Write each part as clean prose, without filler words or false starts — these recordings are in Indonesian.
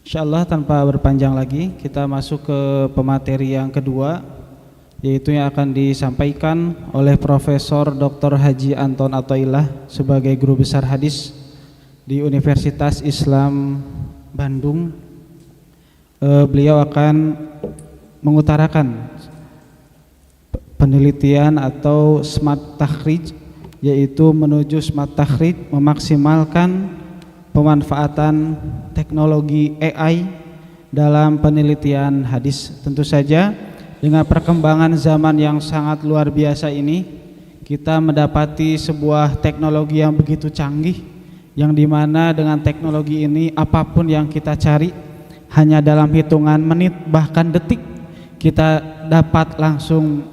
Insyaallah tanpa berpanjang lagi kita masuk ke pemateri yang kedua, yaitu yang akan disampaikan oleh Profesor Dr. Haji Anton Athoillah sebagai guru besar hadis di Universitas Islam Bandung. Beliau akan mengutarakan penelitian atau smart takhrij, yaitu menuju smart takhrij memaksimalkan pemanfaatan teknologi AI dalam penelitian hadis. Tentu saja dengan perkembangan zaman yang sangat luar biasa ini, kita mendapati sebuah teknologi yang begitu canggih, yang dimana dengan teknologi ini apapun yang kita cari hanya dalam hitungan menit bahkan detik kita dapat langsung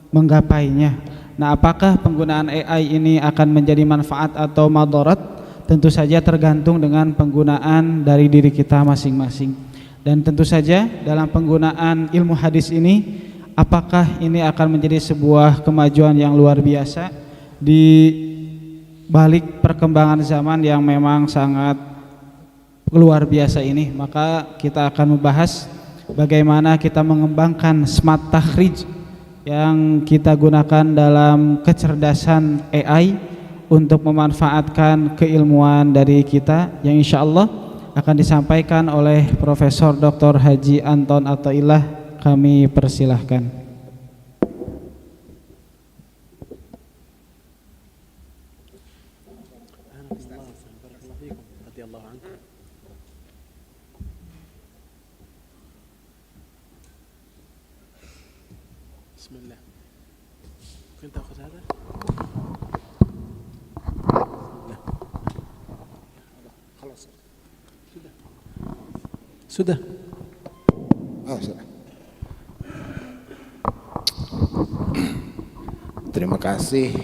menggapainya. Nah, apakah penggunaan AI ini akan menjadi manfaat atau madarat? Tentu saja tergantung dengan penggunaan dari diri kita masing-masing. Dan tentu saja dalam penggunaan ilmu hadis ini, apakah ini akan menjadi sebuah kemajuan yang luar biasa di balik perkembangan zaman yang memang sangat luar biasa ini. Maka kita akan membahas bagaimana kita mengembangkan smart takhrij yang kita gunakan dalam kecerdasan AI untuk memanfaatkan keilmuan dari kita, yang insya Allah akan disampaikan oleh Profesor Dr. Haji Anton Athoillah. Kami persilahkan. Bismillah. Mungkin tahu ada? Sudah. Oh, sudah. Terima kasih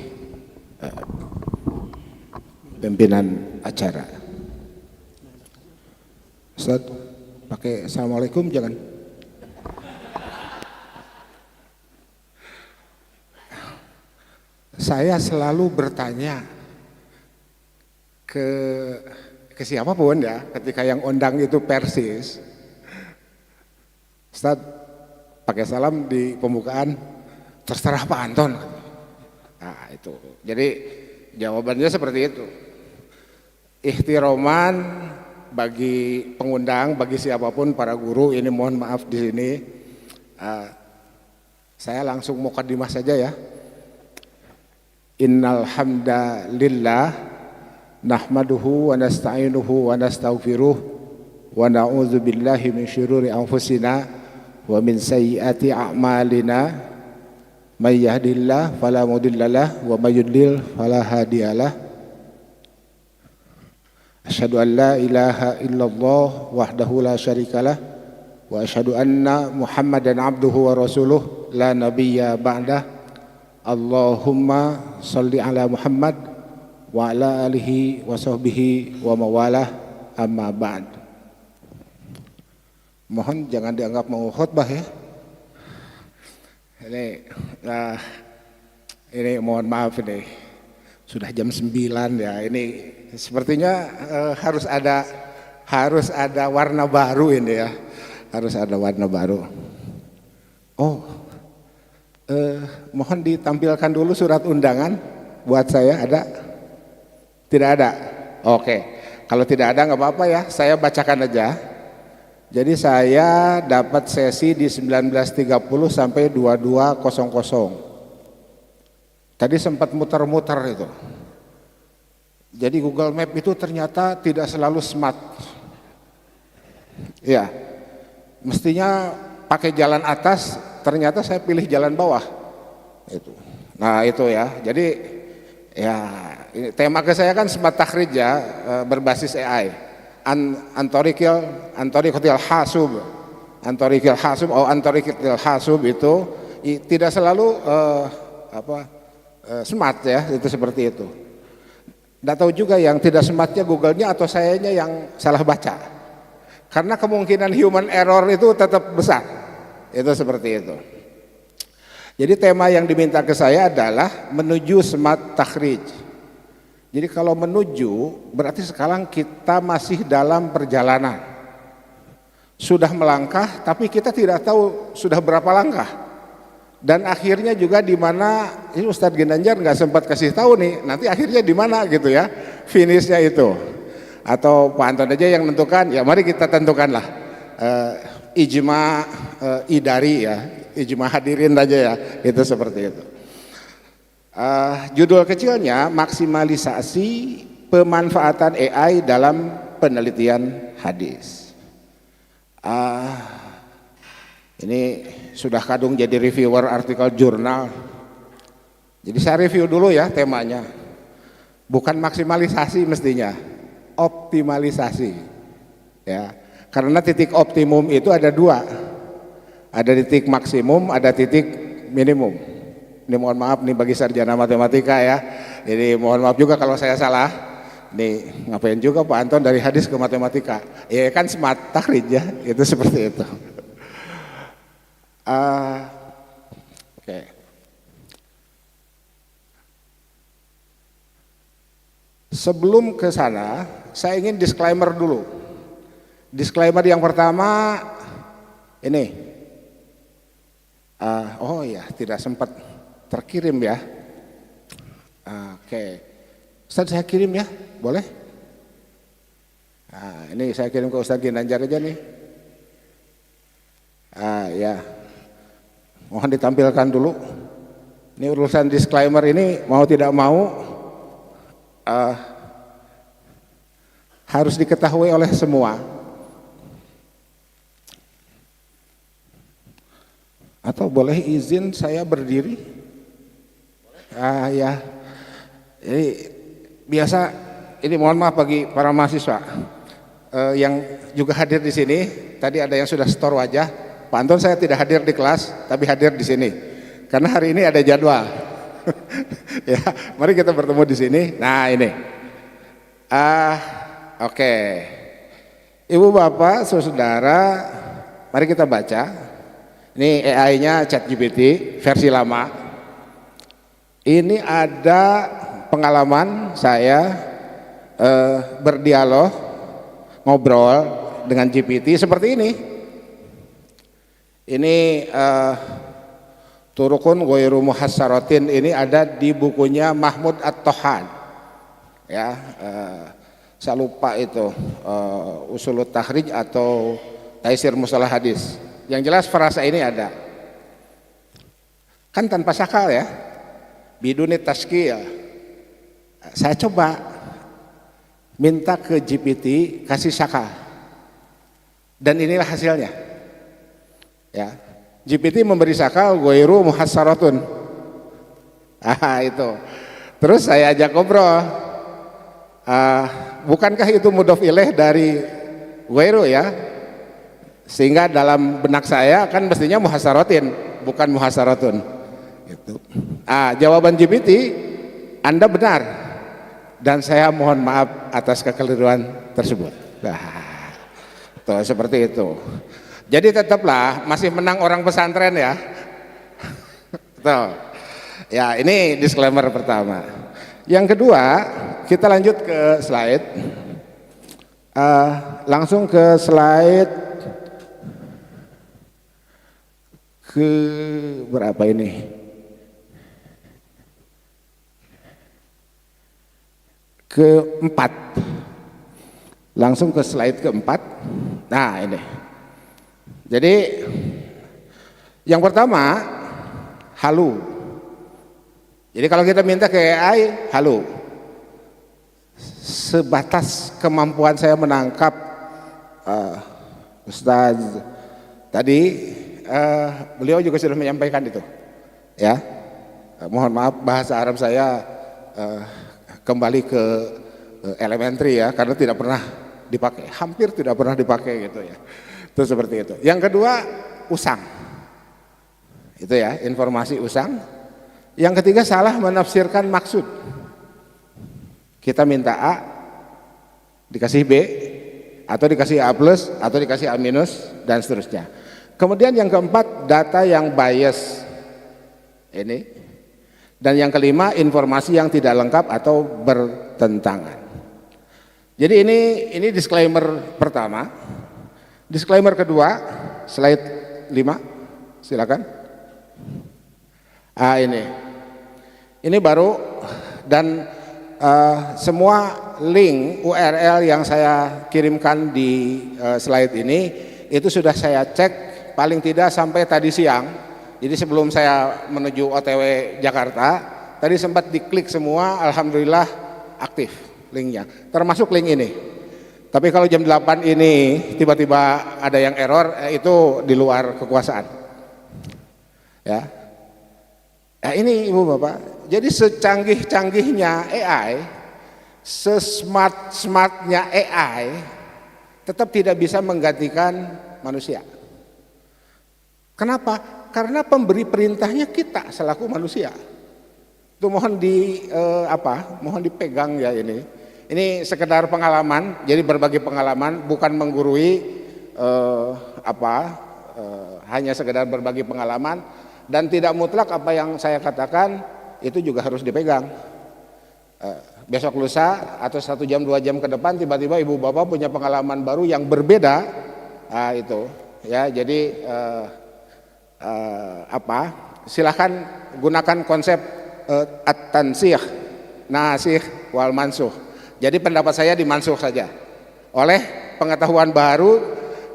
pimpinan acara. Ustaz, pakai assalamualaikum jangan. Saya selalu bertanya ke siapapun ya, ketika yang undang itu Persis, Ustaz pakai salam di pembukaan, terserah Pak Anton. Nah itu, jadi jawabannya seperti itu. Ihtiroman bagi pengundang, bagi siapapun para guru, ini mohon maaf di sini, saya langsung mukadimah saja ya. Innal hamdalillah nahmaduhu wa nasta'inuhu wa nastaghfiruh wa na'udzu billahi min syururi anfusina wa min sayyiati a'malina may yahdihillahu fala mudhillalah wa may yudlil fala hadiyalah. Asyhadu an la ilaha illallah wahdahu la syarikalah wa asyhadu anna Muhammadan abduhu wa rasuluh la nabiyya ba'dah. Allahumma shalli ala Muhammad wa ala alihi wa sahbihi wa mawalah, amma ba'd. Mohon jangan dianggap mau khutbah ya. Ini mohon maaf ini sudah jam 9 ya. Ini sepertinya harus ada warna baru ini ya. Harus ada warna baru. Mohon ditampilkan dulu surat undangan buat saya, ada? Tidak ada? Oke, kalau tidak ada nggak apa-apa ya, saya bacakan aja. Jadi saya dapat sesi di 19.30 sampai 22.00. Tadi sempat muter-muter itu. Jadi Google Map itu ternyata tidak selalu smart. Ya, mestinya pakai jalan atas, ternyata saya pilih jalan bawah. Itu. Nah itu ya, jadi ya ini tema ke saya kan smart takhrij ya, berbasis AI. Antorikil hasub itu tidak selalu smart ya, itu seperti itu. Nggak tahu juga yang tidak smartnya Google-nya atau sayanya yang salah baca, karena kemungkinan human error itu tetap besar. Itu seperti itu. Jadi tema yang diminta ke saya adalah menuju smart takhrij. Jadi kalau menuju berarti sekarang kita masih dalam perjalanan. sudah melangkah, tapi kita tidak tahu sudah berapa langkah. Dan akhirnya juga di mana ini Ustadz Ginanjar nggak sempat kasih tahu nih, nanti akhirnya di mana gitu ya, finishnya itu. Atau Pak Anton aja yang menentukan, ya mari kita tentukanlah ijma idari ya, ijma hadirin aja ya, itu seperti itu. Judul kecilnya maksimalisasi pemanfaatan AI dalam penelitian hadis. Ini sudah kadung jadi reviewer artikel jurnal. Jadi saya review dulu ya temanya. Bukan maksimalisasi mestinya, optimalisasi. Ya, karena titik optimum itu ada dua. Ada titik maksimum, ada titik minimum. Ini mohon maaf nih bagi sarjana matematika ya. Jadi mohon maaf juga kalau saya salah. Nih ngapain juga Pak Anton dari hadis ke matematika? Ya kan smart takhrij ya, itu seperti itu. Oke. Sebelum ke sana, saya ingin disclaimer dulu. Disclaimer yang pertama ini. Oh ya, tidak sempat terkirim ya. Oke. Ustaz saya kirim ya, boleh? Ini saya kirim ke Ustaz Ginanjar aja nih. Ya. Mohon ditampilkan dulu. Ini urusan disclaimer ini mau tidak mau harus diketahui oleh semua. Atau boleh izin saya berdiri? Ya. Jadi biasa ini mohon maaf bagi para mahasiswa yang juga hadir di sini. Tadi ada yang sudah store wajah. Pak Anton saya tidak hadir di kelas, tapi hadir di sini. Karena hari ini ada jadwal. Ya, mari kita bertemu di sini. Nah, ini. Oke. Ibu Bapak, Saudara, mari kita baca. Ini AI-nya ChatGPT versi lama. Ini ada pengalaman saya berdialog, ngobrol dengan GPT seperti ini. Ini Turukun Ghairu Muhassaratin, ini ada di bukunya Mahmud At-Tohan. Ya, saya lupa itu Usulut Takhrij atau Taisir Mustalah Hadis. Yang jelas frasa ini ada. Kan tanpa sakal ya. Biduni taskil. Saya coba minta ke GPT kasih sakal. Dan inilah hasilnya. Ya. GPT memberi sakal ghairu muhassaratun. Itu. Terus saya ajak ngobrol. Bukankah itu mudhof ilaih dari ghairu ya? Sehingga dalam benak saya kan mestinya muhassaratin, bukan muhassaratun. Gitu. Jawaban GPT, Anda benar. Dan saya mohon maaf atas kekeliruan tersebut. Tuh, seperti itu. Jadi tetaplah masih menang orang pesantren ya. Tuh. Ya, ini disclaimer pertama. Yang kedua, kita lanjut ke slide. Langsung ke slide ke berapa ini? Keempat. Langsung ke slide keempat. Nah, ini. Jadi yang pertama halu. Jadi kalau kita minta ke AI halu. Sebatas kemampuan saya menangkap Ustaz tadi beliau juga sudah menyampaikan itu. Ya. Mohon maaf bahasa Arab saya kembali ke elementary ya, karena tidak pernah dipakai, hampir tidak pernah dipakai gitu ya. Itu seperti itu. Yang kedua usang, itu ya informasi usang. Yang ketiga salah menafsirkan maksud. Kita minta A, dikasih B, atau dikasih A plus, atau dikasih A minus, dan seterusnya. Kemudian yang keempat data yang bias ini. Dan yang kelima informasi yang tidak lengkap atau bertentangan. Jadi ini disclaimer pertama. Disclaimer kedua, slide 5, silakan. Ini baru, dan semua link URL yang saya kirimkan di slide ini itu sudah saya cek paling tidak sampai tadi siang. Jadi sebelum saya menuju OTW Jakarta, tadi sempat diklik semua, alhamdulillah aktif linknya, termasuk link ini. Tapi kalau jam 8 ini tiba-tiba ada yang error, itu di luar kekuasaan. Ya. Nah, ini Ibu Bapak, jadi secanggih-canggihnya AI, sesmart-smartnya AI, tetap tidak bisa menggantikan manusia. Kenapa? Karena pemberi perintahnya kita selaku manusia. Itu mohon mohon dipegang ya ini. Ini sekedar pengalaman, jadi berbagi pengalaman, bukan menggurui hanya sekedar berbagi pengalaman, dan tidak mutlak apa yang saya katakan itu juga harus dipegang. Besok lusa atau 1 jam 2 jam ke depan tiba-tiba ibu bapak punya pengalaman baru yang berbeda, itu ya. Jadi silahkan gunakan konsep at-tansih, nasikh wal mansuh. Jadi pendapat saya dimansuh saja oleh pengetahuan baru,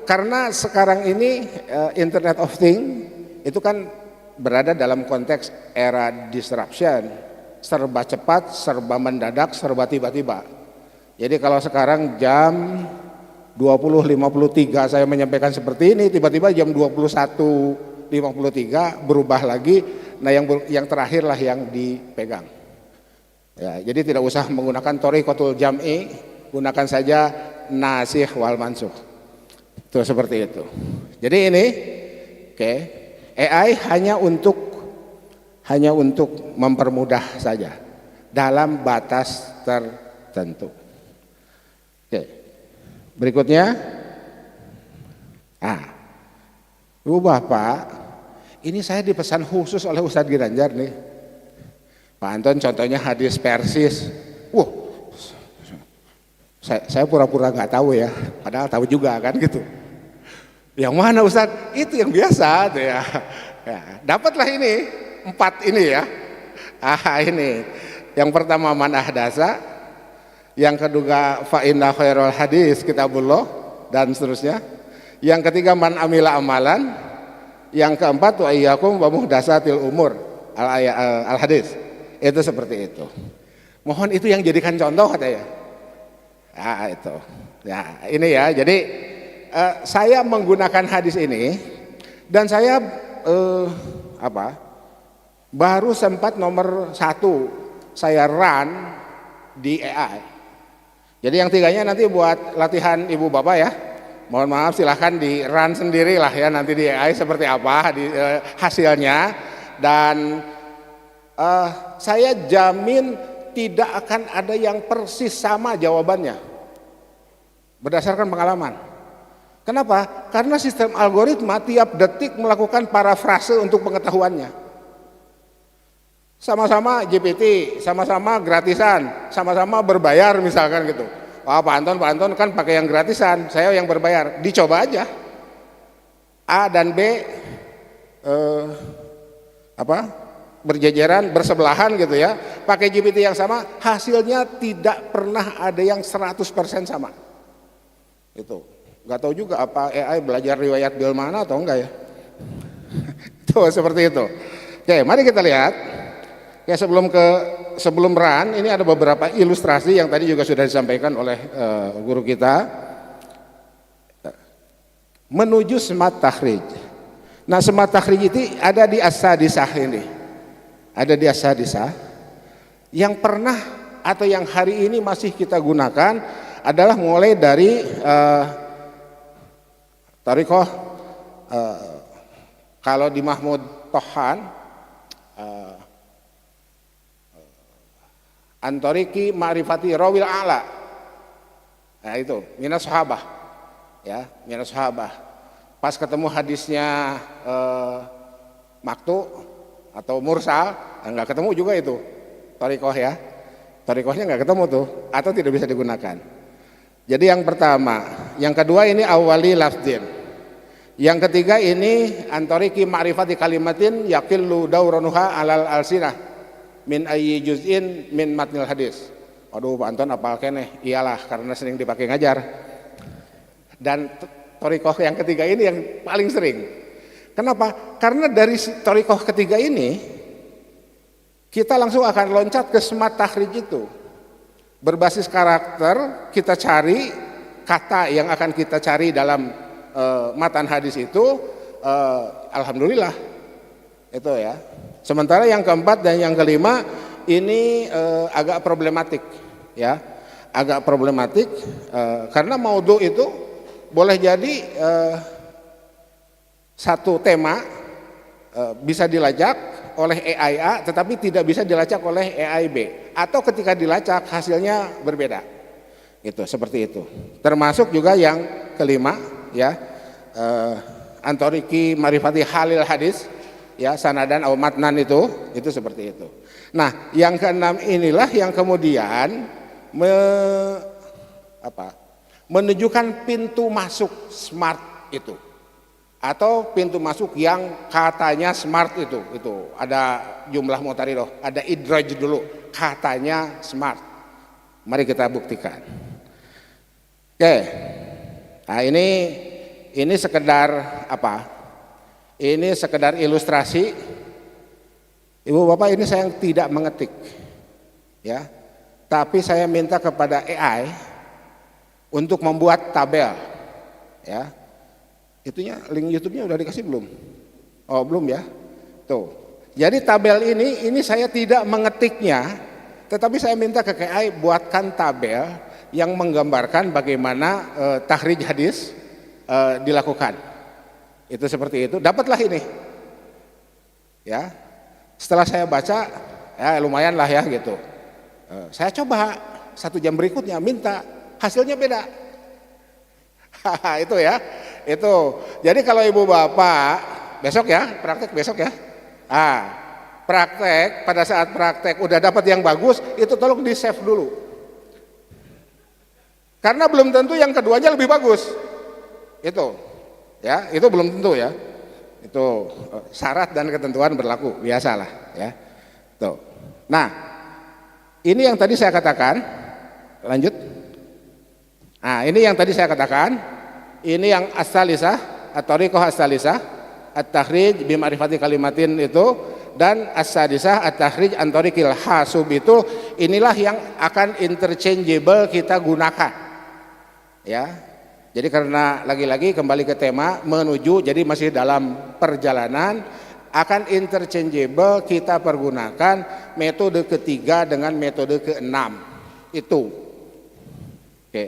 karena sekarang ini Internet of Things itu kan berada dalam konteks era disruption, serba cepat, serba mendadak, serba tiba-tiba. Jadi kalau sekarang jam 20.53 saya menyampaikan seperti ini, tiba-tiba jam 21.53 berubah lagi. Nah yang terakhirlah yang dipegang. Ya, jadi tidak usah menggunakan thoriqatul jam'i, gunakan saja nasikh wal mansuh. Itu seperti itu. Jadi ini AI hanya untuk mempermudah saja dalam batas tertentu. Berikutnya, Ibu Bapak, ini saya dipesan khusus oleh Ustadz Ginanjar nih. Pak Anton contohnya hadis Persis. Saya pura-pura nggak tahu ya, padahal tahu juga kan gitu. Yang mana Ustadz? Itu yang biasa tuh ya. Dapatlah ini 4 ini ya. Ini yang pertama man ahdasa, yang kedua fa inna khairul hadis kitabullah, dan seterusnya. Yang ketiga man amila amalan, yang keempat wa iyyakum wa muhdatsatil umur al hadis. Itu seperti itu. Mohon itu yang jadikan contoh katanya. Itu. Ya, ini ya. Jadi saya menggunakan hadis ini, dan saya baru sempat nomor 1 saya run di AI. Jadi yang 3-nya nanti buat latihan ibu bapak ya. Mohon maaf, silahkan di run sendiri lah ya nanti di AI seperti apa hasilnya. Dan saya jamin tidak akan ada yang persis sama jawabannya berdasarkan pengalaman. Kenapa? Karena sistem algoritma tiap detik melakukan parafrase untuk pengetahuannya. Sama-sama GPT, sama-sama gratisan, sama-sama berbayar misalkan gitu. Pak Anton kan pakai yang gratisan, saya yang berbayar. Dicoba aja. A dan B berjejeran, bersebelahan gitu ya. Pakai GPT yang sama, hasilnya tidak pernah ada yang 100% sama. Itu. Nggak tahu juga apa AI belajar riwayat bil mana atau enggak ya. Tuh seperti itu. Oke, mari kita lihat. Ya sebelum run ini ada beberapa ilustrasi yang tadi juga sudah disampaikan oleh guru kita menuju smart takhrij. Nah smart takhrij itu ada di as-sadisah ini. Ada di as-sadisah yang pernah atau yang hari ini masih kita gunakan adalah mulai dari thariqah kalau di Mahmud Tohan Antoriki ma'rifati rawil a'la. Nah itu minas sahabah ya, minas sahabah. Pas ketemu hadisnya maktu atau mursal, enggak ketemu juga itu thariqah ya. Thariqahnya enggak ketemu tuh atau tidak bisa digunakan. Jadi yang pertama Yang kedua ini awali lafdin. Yang ketiga ini antoriki ma'rifati kalimatin yaqillu dawranuha alal alsinah min ayyi juz'in min matnil hadis. Waduh Pak Anton apal keneh? Iyalah karena sering dipakai ngajar. Dan torikoh yang ketiga ini yang paling sering. Kenapa? Karena dari torikoh ketiga ini kita langsung akan loncat ke smart takhrij itu. Berbasis karakter kita cari kata yang akan kita cari dalam matan hadis itu, alhamdulillah itu ya. Sementara yang keempat dan yang kelima ini agak problematik ya, agak problematik karena maudhu itu boleh jadi satu tema bisa dilacak oleh AI A tetapi tidak bisa dilacak oleh AI B, atau ketika dilacak hasilnya berbeda. Itu seperti itu. Termasuk juga yang kelima ya, antoriki marifati halil hadis ya, sanadan atau matnan itu seperti itu. Nah, yang keenam inilah yang kemudian menunjukkan pintu masuk smart itu, atau pintu masuk yang katanya smart itu ada jumlah mutaridoh, ada idraj dulu, katanya smart. Mari kita buktikan. Oke, nah ini sekedar apa? Ini sekedar ilustrasi. Ibu bapak, ini saya tidak mengetik, ya, tapi saya minta kepada AI untuk membuat tabel, ya. Itunya link YouTube-nya udah dikasih belum? Oh belum ya. Tuh. Jadi tabel ini saya tidak mengetiknya, tetapi saya minta ke AI buatkan tabel yang menggambarkan bagaimana takhrij hadis dilakukan. Itu seperti itu. Dapatlah ini. Ya. Setelah saya baca, ya lumayan lah ya gitu. Saya coba 1 jam berikutnya minta, hasilnya beda. Itu ya. Itu. Jadi kalau ibu bapak besok ya, praktek besok ya. Praktek, pada saat praktek udah dapat yang bagus, itu tolong di save dulu. Karena belum tentu yang keduanya lebih bagus. Itu. Ya, itu belum tentu ya. Itu syarat dan ketentuan berlaku, biasalah ya. Tuh. Nah, ini yang tadi saya katakan. Lanjut. Nah, ini yang tadi saya katakan. Ini yang as-salisah, at-thariqah as-salisah, at-takhrij bi ma'rifati kalimatin itu, dan as-sadisah at-takhrij an thariqil hasub itu, inilah yang akan interchangeable kita gunakan. Ya. Jadi karena lagi-lagi kembali ke tema menuju, jadi masih dalam perjalanan, akan interchangeable kita pergunakan metode ketiga dengan metode keenam itu. Oke.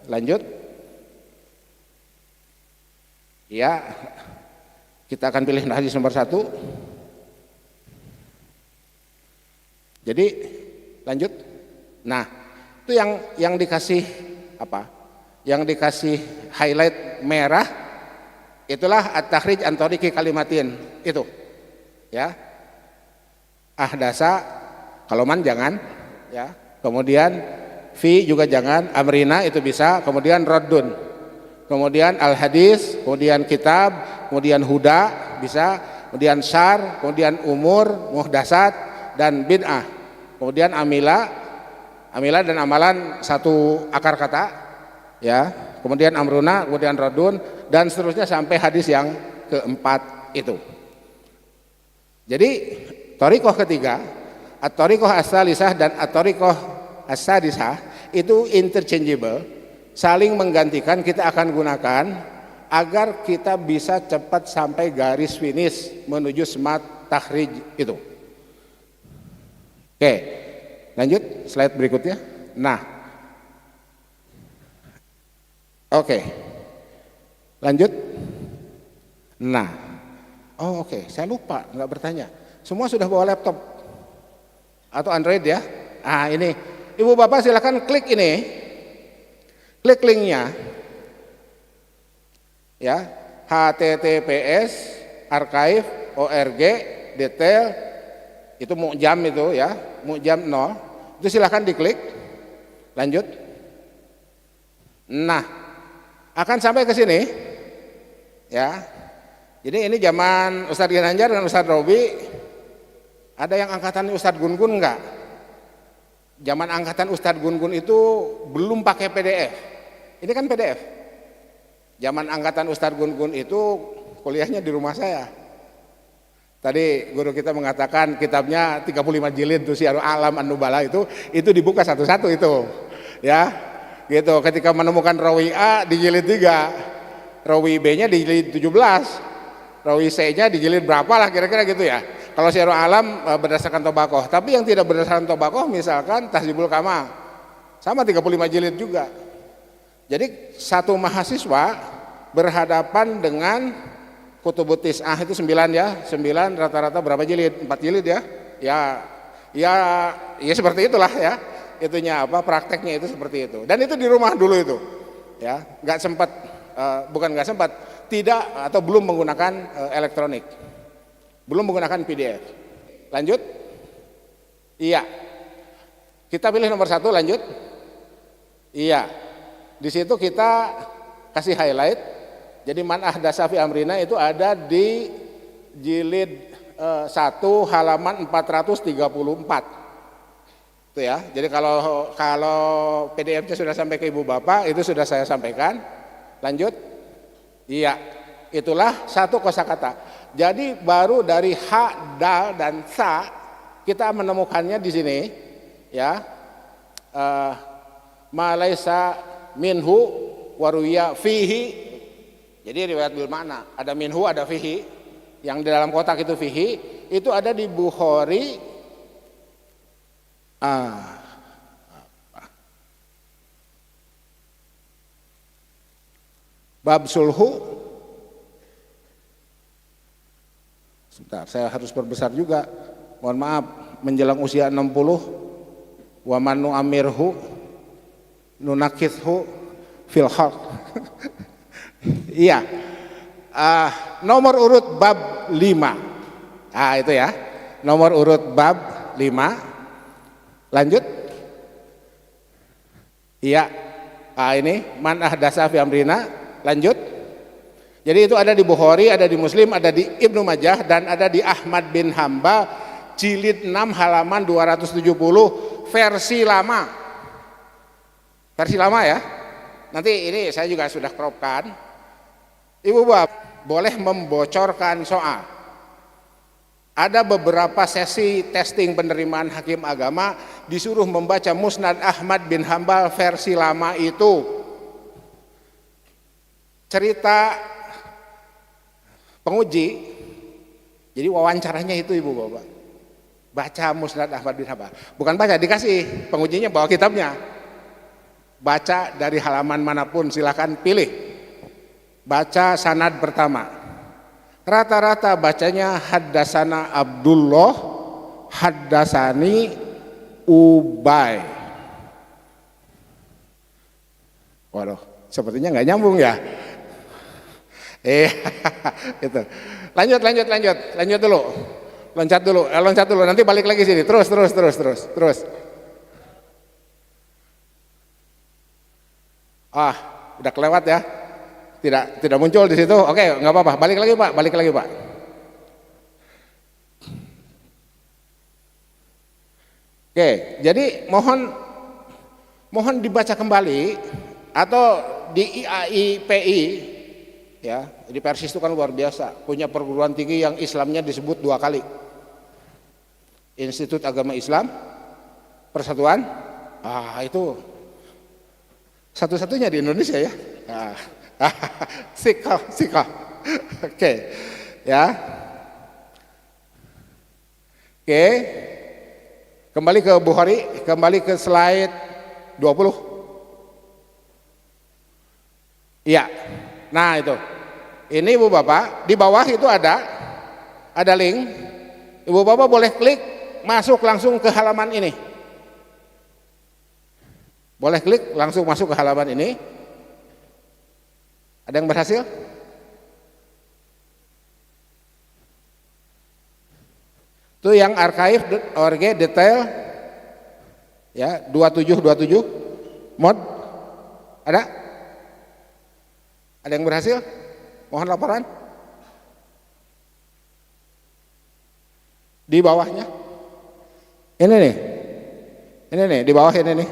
Lanjut. Ya, kita akan pilih hadis nomor 1. Jadi lanjut. Nah, itu yang dikasih apa? Yang dikasih highlight merah itulah at-takhrij an thariqi kalimatin itu. Ya. Ahdasa kaloman jangan ya. Kemudian fi juga jangan, amrina itu bisa, kemudian raddun. Kemudian al-hadis, kemudian kitab, kemudian huda bisa, kemudian syar, kemudian umur, muhdasat dan bid'ah. Kemudian amila dan amalan satu akar kata ya, kemudian amruna, kemudian radun, dan seterusnya sampai hadis yang keempat itu. Jadi thariqah ketiga, at-thariqah as-salisah dan at-thariqah as-sadisah itu interchangeable, saling menggantikan, kita akan gunakan agar kita bisa cepat sampai garis finish menuju smart takhrij itu. Oke. Lanjut slide berikutnya. Nah, oke. Lanjut. Nah, oke. Saya lupa nggak bertanya. Semua sudah bawa laptop atau Android ya? Ini, ibu bapak silakan klik ini, klik linknya, ya, https://archive.org detail itu mu'jam itu ya, mu'jam 0. Itu silahkan diklik. Lanjut. Nah, akan sampai ke sini ya. Jadi ini zaman Ustadz Ginanjar dan Ustadz Robi. Ada yang angkatan Ustadz Gun-Gun enggak? Zaman angkatan Ustadz Gun-Gun itu belum pakai PDF. Ini kan PDF. Zaman angkatan Ustadz Gun-Gun itu kuliahnya di rumah saya. Tadi guru kita mengatakan kitabnya 35 jilid tuh Syiarul Alam An-Nubala itu dibuka satu-satu itu. Ya. Gitu. Ketika menemukan rawi A di jilid 3, rawi B-nya di jilid 17, rawi C-nya di jilid berapa lah kira-kira gitu ya. Kalau Syiarul Alam berdasarkan Tobakoh, tapi yang tidak berdasarkan Tobakoh misalkan Tahzibul Kamal sama 35 jilid juga. Jadi satu mahasiswa berhadapan dengan Kutubut Tis'ah itu 9 ya, 9 rata-rata berapa jilid? 4 jilid ya. Ya seperti itulah ya. Itunya apa? Prakteknya itu seperti itu. Dan itu di rumah dulu itu. Ya, nggak sempat bukan nggak sempat, tidak atau belum menggunakan elektronik. Belum menggunakan PDF. Lanjut? Iya. Kita pilih nomor 1, lanjut. Iya. Di situ kita kasih highlight. Jadi man ahdasa fi amrina itu ada di jilid 1 halaman 434. Itu ya. Jadi kalau PDF-nya sudah sampai ke Ibu Bapak itu sudah saya sampaikan. Lanjut. Iya. Itulah satu kosakata. Jadi baru dari ha, dal dan sa kita menemukannya di sini ya. Ma laisa minhu waruya fihi. Jadi riwayat bil makna, ada minhu, ada fihi. Yang di dalam kotak itu fihi, itu ada di Bukhari. Bab sulhu. Sebentar, saya harus perbesar juga. Mohon maaf, menjelang usia 60, wa man nu'amirhu nunakithu fil khalq. Iya, nomor urut bab 5. Itu ya, nomor urut bab 5. Lanjut. Iya, ini man ahdasa fi amrina. Lanjut. Jadi itu ada di Bukhari, ada di Muslim, ada di Ibnu Majah, dan ada di Ahmad bin Hambal, jilid 6 halaman 270 versi lama. Versi lama ya. Nanti ini saya juga sudah cropkan. Ibu Bapak boleh membocorkan soal. Ada beberapa sesi testing penerimaan hakim agama disuruh membaca Musnad Ahmad bin Hambal versi lama itu. Cerita penguji, jadi wawancaranya itu Ibu Bapak. Baca Musnad Ahmad bin Hambal. Bukan baca, dikasih pengujinya bawa kitabnya. Baca dari halaman manapun silahkan pilih. Baca sanad pertama. Rata-rata bacanya haddasana Abdullah, haddasani Ubay. Waduh, sepertinya nggak nyambung ya. Gitu. Lanjut dulu. Loncat dulu. Nanti balik lagi sini. Terus. Udah kelewat ya. Tidak muncul di situ. Oke, nggak apa-apa. Balik lagi Pak. Oke, jadi mohon dibaca kembali atau di IAIPI ya. Di Persis itu kan luar biasa, punya perguruan tinggi yang Islamnya disebut 2 kali. Institut Agama Islam Persatuan. Itu satu-satunya di Indonesia ya. Sikap. Oke. Ya. Oke. Kembali ke Bukhari, kembali ke slide 20. Iya. Nah, itu. Ini Ibu Bapak, di bawah itu ada link. Ibu Bapak boleh klik masuk langsung ke halaman ini. Boleh klik langsung masuk ke halaman ini. Ada yang berhasil? Itu yang archive.org detail ya 27 mod. Ada? Ada yang berhasil? Mohon laporan. Di bawahnya. Ini nih, di bawah ini nih.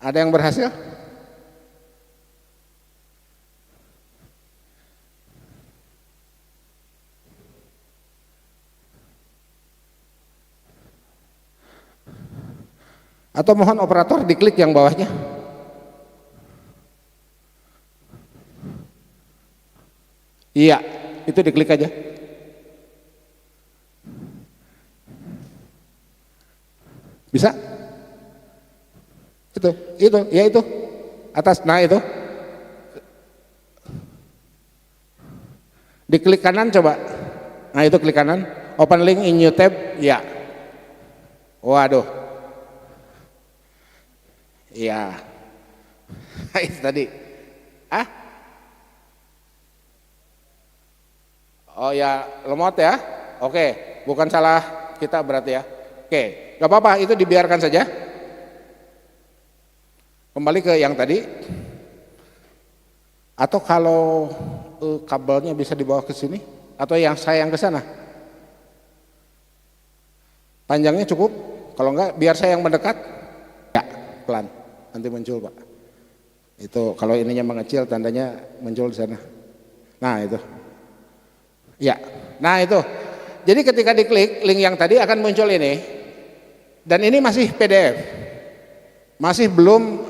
Ada yang berhasil? Atau mohon operator diklik yang bawahnya. Iya, itu diklik aja. Bisa? Itu. Atas, nah itu. Diklik kanan coba. Nah itu klik kanan. Open link in new tab, ya. Waduh. Iya. Itu tadi. Oh ya, lemot ya. Oke, bukan salah kita berarti ya. Oke, gak apa-apa, itu dibiarkan saja. Kembali ke yang tadi. Atau kalau kabelnya bisa dibawa ke sini, atau yang ke sana. Panjangnya cukup, kalau enggak biar saya yang mendekat. Ya, pelan, nanti muncul Pak. Itu kalau ininya mengecil, tandanya muncul di sana. Nah itu. Ya, nah itu. Jadi ketika diklik link yang tadi akan muncul ini, dan ini masih PDF, masih belum.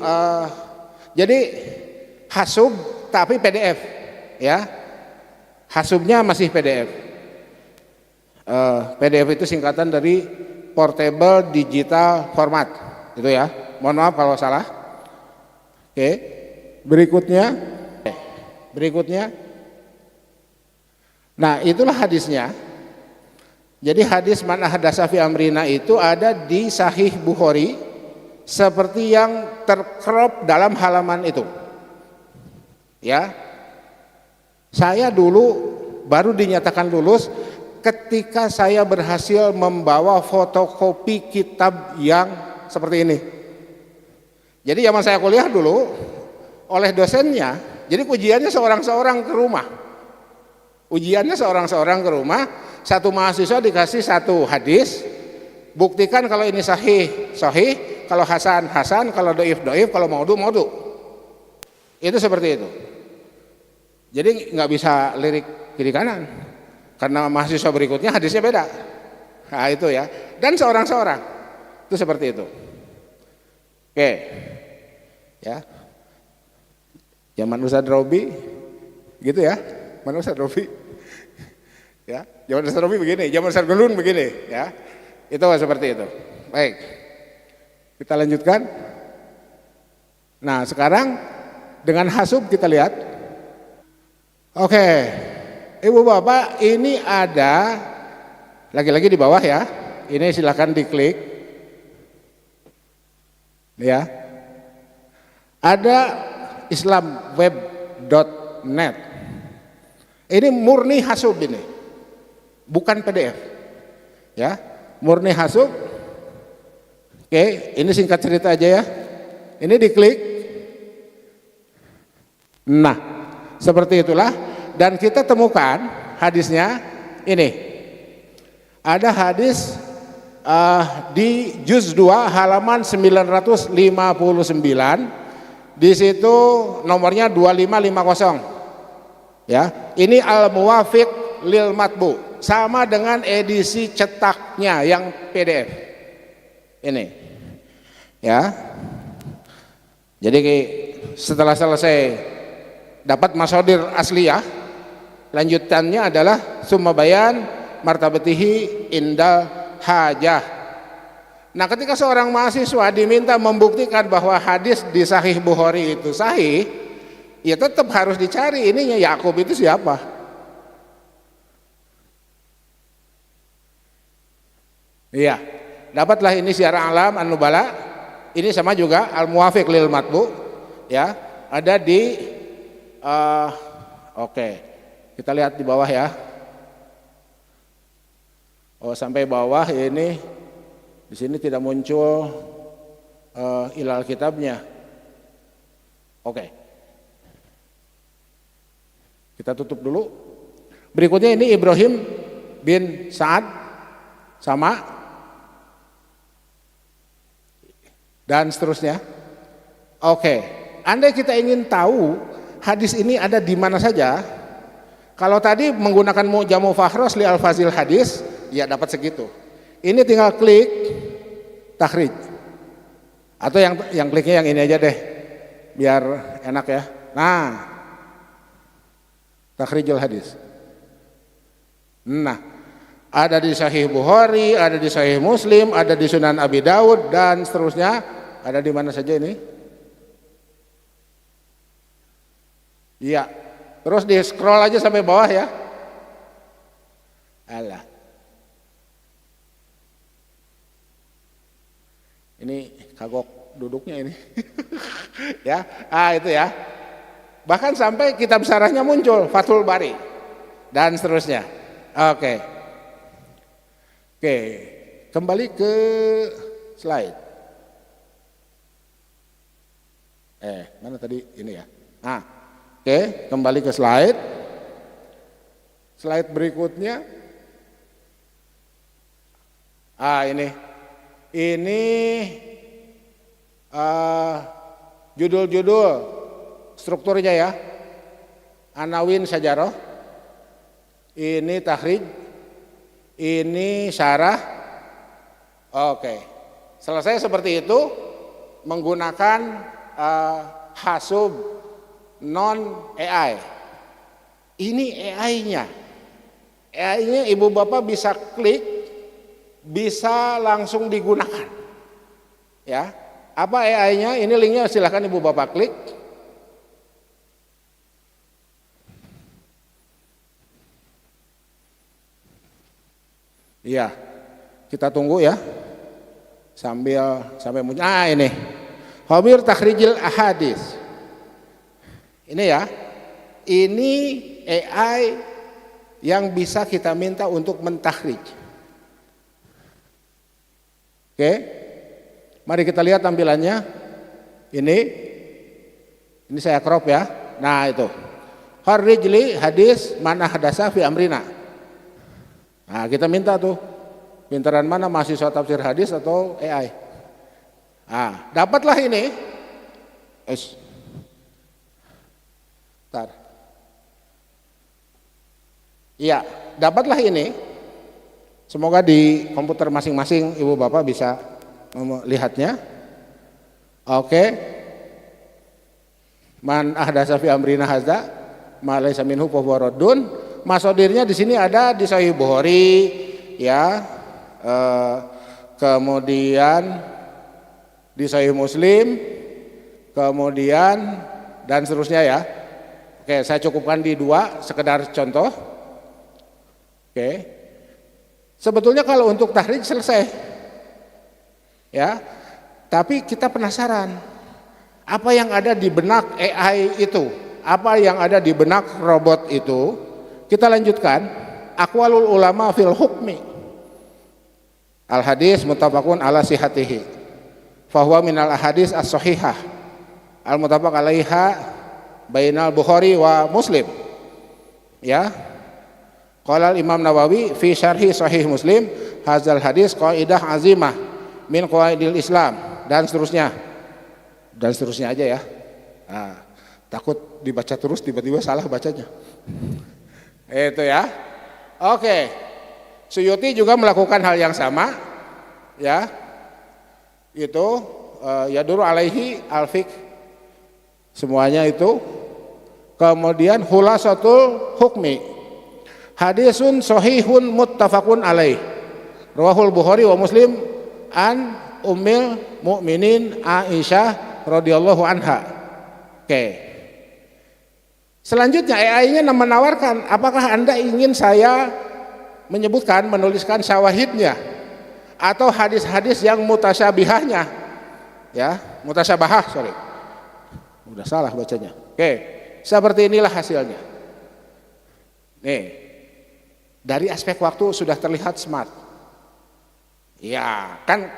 Jadi hasub tapi PDF, ya. Hasubnya masih PDF. PDF itu singkatan dari Portable Digital Format, itu ya. Mohon maaf kalau salah. Oke, berikutnya. Nah itulah hadisnya. Jadi hadis man ahdatsa fi amrina itu ada di Sahih Bukhari seperti yang tercrop dalam halaman itu. Ya, saya dulu baru dinyatakan lulus ketika saya berhasil membawa fotokopi kitab yang seperti ini. Jadi zaman saya kuliah dulu oleh dosennya, jadi ujiannya seorang-seorang ke rumah. Ujiannya seorang-seorang ke rumah, satu mahasiswa dikasih satu hadis, buktikan kalau ini sahih, kalau hasan, kalau doif, kalau maudhu. Itu seperti itu. Jadi nggak bisa lirik kiri kanan, karena mahasiswa berikutnya hadisnya beda. Nah itu ya, dan seorang-seorang, itu seperti itu. Oke, ya. Zaman Ustadz Robi, gitu ya. Mana Ustadz Robi? Ya, zaman Ustadz Robi begini, zaman Ustadz Gelun begini, ya. Itu seperti itu. Baik. Kita lanjutkan. Nah, sekarang dengan hasub kita lihat. Oke. Ibu Bapak, ini ada lagi-lagi di bawah ya. Ini silakan diklik. Ya. Ada islamweb.net. Ini murni hasub ini, bukan PDF, ya, murni hasub. Oke, ini singkat cerita aja ya. Ini diklik. Nah, seperti itulah. Dan kita temukan hadisnya ini. Ada hadis di juz 2 halaman 959. Di situ nomornya 2550. Ya, ini al-muwafiq lil matbu, sama dengan edisi cetaknya yang PDF. Ini. Ya. Jadi setelah selesai dapat masadir asliyah, lanjutannya adalah summa bayan martabatihi indal hajah. Nah, ketika seorang mahasiswa diminta membuktikan bahwa hadis di Sahih Bukhari itu sahih, ya tetap harus dicari ininya Yakub itu siapa. Iya, dapatlah ini Syiar A'lam An-Nubala. Ini sama juga Al-Muwafiq lil Matbu. Ya, ada di oke. Kita lihat di bawah ya. Oh, sampai bawah ini di sini tidak muncul. ilal kitabnya. Oke. Kita tutup dulu. Berikutnya ini Ibrahim bin Sa'ad sama dan seterusnya. Oke. Andai kita ingin tahu hadis ini ada di mana saja, kalau tadi menggunakan Mu'jamu Fakhros li al-Fazil hadis, ya dapat segitu. Ini tinggal klik takhrij. Atau yang kliknya yang ini aja deh, biar enak ya. Nah, takhrijul hadis. Nah, ada di Sahih Bukhari, ada di Sahih Muslim, ada di Sunan Abi Daud dan seterusnya. Ada di mana saja ini? Iya. Terus di scroll aja sampai bawah ya. Alah. Ini kagok duduknya ini. Ya, itu ya. Bahkan sampai kitab syarahnya muncul, Fathul Bari dan seterusnya. Oke. Kembali ke slide. Mana tadi ini ya? Kembali ke slide. Slide berikutnya. Ini judul-judul strukturnya ya. Anawin Sajarah. Ini takhrij. Ini syarah. Oke. Selesai seperti itu menggunakan hasub non AI. Ini AI-nya. AI-nya ibu bapak bisa klik, bisa langsung digunakan. Ya. Apa AI-nya? Ini linknya silahkan ibu bapak klik. Iya, kita tunggu ya, sampai muncul. Ini, Khabir Takhrijil Ahadis. Ini ya, ini AI yang bisa kita minta untuk mentakhrij. Oke, mari kita lihat tampilannya. Ini saya crop ya. Nah itu, Kharrij li hadis man ahdasa fi amrina. Nah kita minta tuh, pintaran mana, mahasiswa tafsir hadis atau AI? Dapatlah ini. Iya, dapatlah ini. Semoga di komputer masing-masing ibu bapak bisa melihatnya. Oke. Man ahdasa fi amrina hadza ma laysa minhu fa huwa raddun. Masodirnya di sini ada di Sahih Bukhari, ya, kemudian di Sahih Muslim, kemudian dan seterusnya ya. Oke, saya cukupkan di 2 sekedar contoh. Oke, sebetulnya kalau untuk tahrij selesai, ya, tapi kita penasaran apa yang ada di benak AI itu, apa yang ada di benak robot itu. Kita lanjutkan, aqwalul ulama fil hukmi. Al hadis muttafaqun ala sihhatihi. Fa huwa minal ahadis as-sahihah. Al muttafaq alaiha bainal Bukhari wa Muslim. Ya. Qala al Imam Nawawi fi syarhi sahih Muslim, hadzal hadis qaidah azimah min qawaidil Islam dan seterusnya. Dan seterusnya aja ya. Takut dibaca terus tiba-tiba salah bacanya. Itu ya. Oke. Suyuti juga melakukan hal yang sama ya. Itu yadur alaihi al-fiqh. Semuanya itu. Kemudian khulasatul hukmi. Hadisun sahihun muttafaqun alaih. Rawahul Bukhari wa Muslim an Ummil Mukminin Aisyah radhiyallahu anha. Oke. Selanjutnya AI-nya menawarkan, apakah Anda ingin saya menuliskan syawahidnya atau hadis-hadis yang mutasyabihahnya, ya, mutasyabahah, udah salah bacanya. Oke, seperti inilah hasilnya. Nih, dari aspek waktu sudah terlihat smart. Ya, kan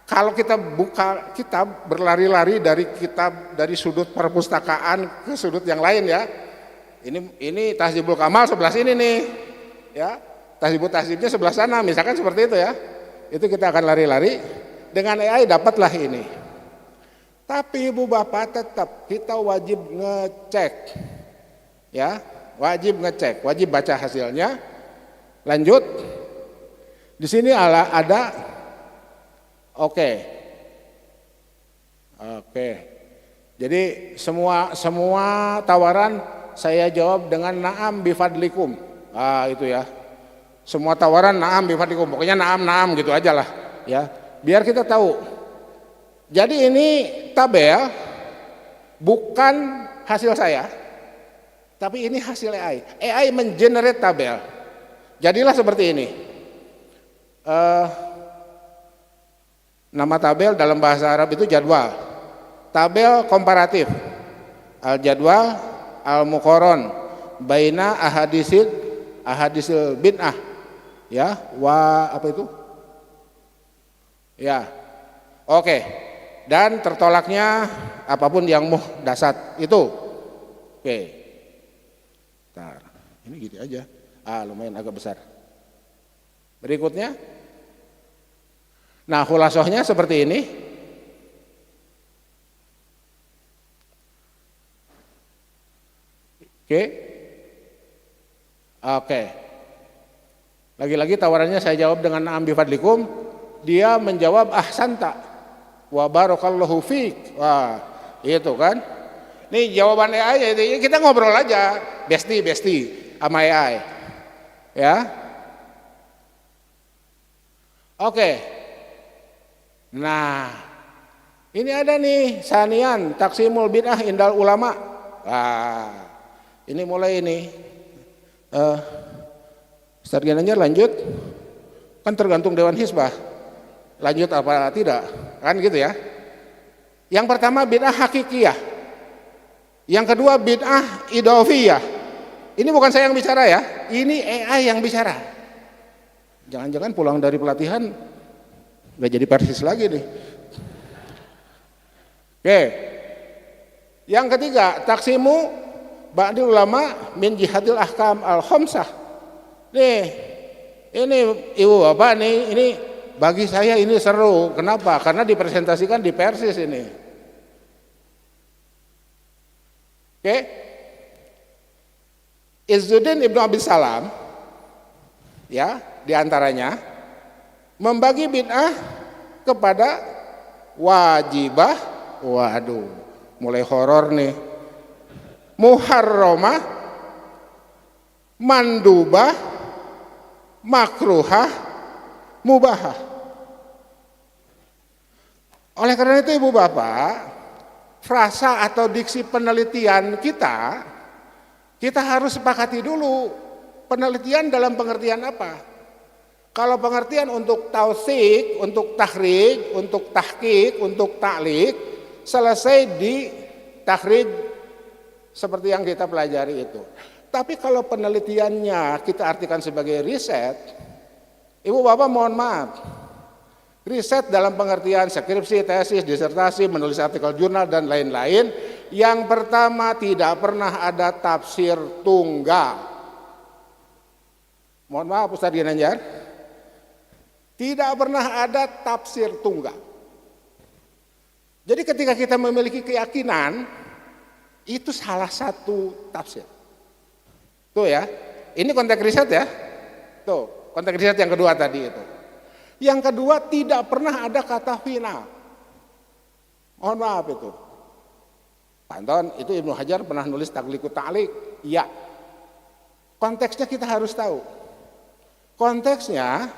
Kalau kita buka kitab, berlari-lari dari kitab, dari sudut perpustakaan ke sudut yang lain ya. Ini Tahdzibul Kamal sebelah sini nih, ya. Tahdzibnya sebelah sana, misalkan seperti itu ya. Itu kita akan lari-lari, dengan AI dapatlah ini. Tapi Ibu Bapak tetap kita wajib ngecek, ya, wajib ngecek, wajib baca hasilnya. Lanjut, di sini ada Oke. Jadi semua tawaran saya jawab dengan na'am bifadlikum. Itu ya. Semua tawaran na'am bifadlikum. Pokoknya na'am gitu aja lah, ya. Biar kita tahu. Jadi ini tabel bukan hasil saya, tapi ini hasil AI. AI mengenerate tabel. Jadilah seperti ini. Nama tabel dalam bahasa Arab itu jadwal. Tabel komparatif. Al-jadwal al-muqaron baina ahadisil bid'ah. Ya, apa itu? Ya. Oke. Dan tertolaknya apapun yang muhdasat itu. Oke. Bentar. Ini gitu aja. Lumayan agak besar. Berikutnya. Nah, khulasohnya seperti ini. Oke. Lagi-lagi tawarannya saya jawab dengan na'am bifadlikum. Dia menjawab ahsanta wa barakallahu fiik. Wah, itu kan. Ini jawaban AI itu. Kita ngobrol aja, besti sama AI. Ya. Oke. Nah, ini ada nih sanian taksimul bid'ah indal ulama. Ini mulai ini. Ustaz Ginanjar lanjut. Kan tergantung Dewan Hizbah. Lanjut apa tidak? Kan gitu ya. Yang pertama bid'ah hakikiyah. Yang kedua bid'ah idhofiyah. Ini bukan saya yang bicara ya. Ini AI yang bicara. Jangan-jangan pulang dari pelatihan nggak jadi persis lagi nih. Oke. Yang ketiga, taksimu ba'dil ulama min jihadil ahkam al-khamsah. Nih, ini Ibu Bapak nih, ini bagi saya ini seru. Kenapa? Karena dipresentasikan di persis ini. Oke. Izzuddin Ibnu Abi Salam, ya, diantaranya membagi bid'ah kepada wajibah, waduh, mulai horor nih, muharramah, mandubah, makruhah, mubahah. Oleh karena itu Ibu Bapak, frasa atau diksi penelitian kita harus sepakati dulu penelitian dalam pengertian apa. Kalau pengertian untuk tausik, untuk takhrij, untuk tahqiq, untuk ta'liq, selesai di takhrij seperti yang kita pelajari itu. Tapi kalau penelitiannya kita artikan sebagai riset, Ibu Bapak mohon maaf, riset dalam pengertian skripsi, tesis, disertasi, menulis artikel jurnal dan lain-lain, yang pertama tidak pernah ada tafsir tunggal. Mohon maaf Ustaz Ginanjar. Tidak pernah ada tafsir tunggal. Jadi ketika kita memiliki keyakinan, itu salah satu tafsir. Tuh ya, ini konteks riset ya. Tuh, konteks riset yang kedua tadi itu. Yang kedua, tidak pernah ada kata final. Mohon maaf itu. Panton, itu Ibnu Hajar pernah nulis Taghliqut Ta'liq. Iya. Konteksnya kita harus tahu. Konteksnya,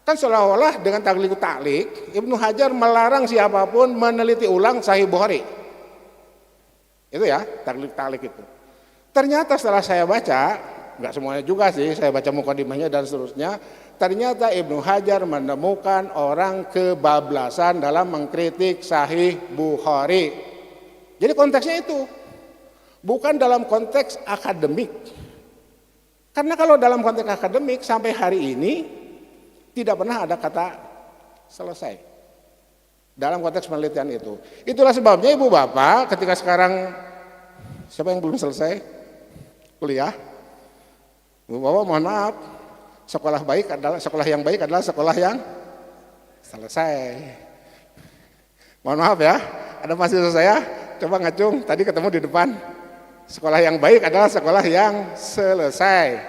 kan seolah-olah dengan Taghliqut Ta'liq, Ibnu Hajar melarang siapapun meneliti ulang Sahih Bukhari. Itu ya, Taghliqut Ta'liq itu. Ternyata setelah saya baca, enggak semuanya juga sih, saya baca mukadimahnya dan seterusnya, ternyata Ibnu Hajar menemukan orang kebablasan dalam mengkritik Sahih Bukhari. Jadi konteksnya itu, bukan dalam konteks akademik. Karena kalau dalam konteks akademik sampai hari ini, tidak pernah ada kata selesai. dalam konteks penelitian itu. Itulah sebabnya Ibu Bapak ketika sekarang, siapa yang belum selesai kuliah? Ibu Bapak mohon maaf, sekolah yang baik adalah sekolah yang selesai. Mohon maaf ya, ada mahasiswa saya coba ngacung tadi ketemu di depan. Sekolah yang baik adalah sekolah yang selesai.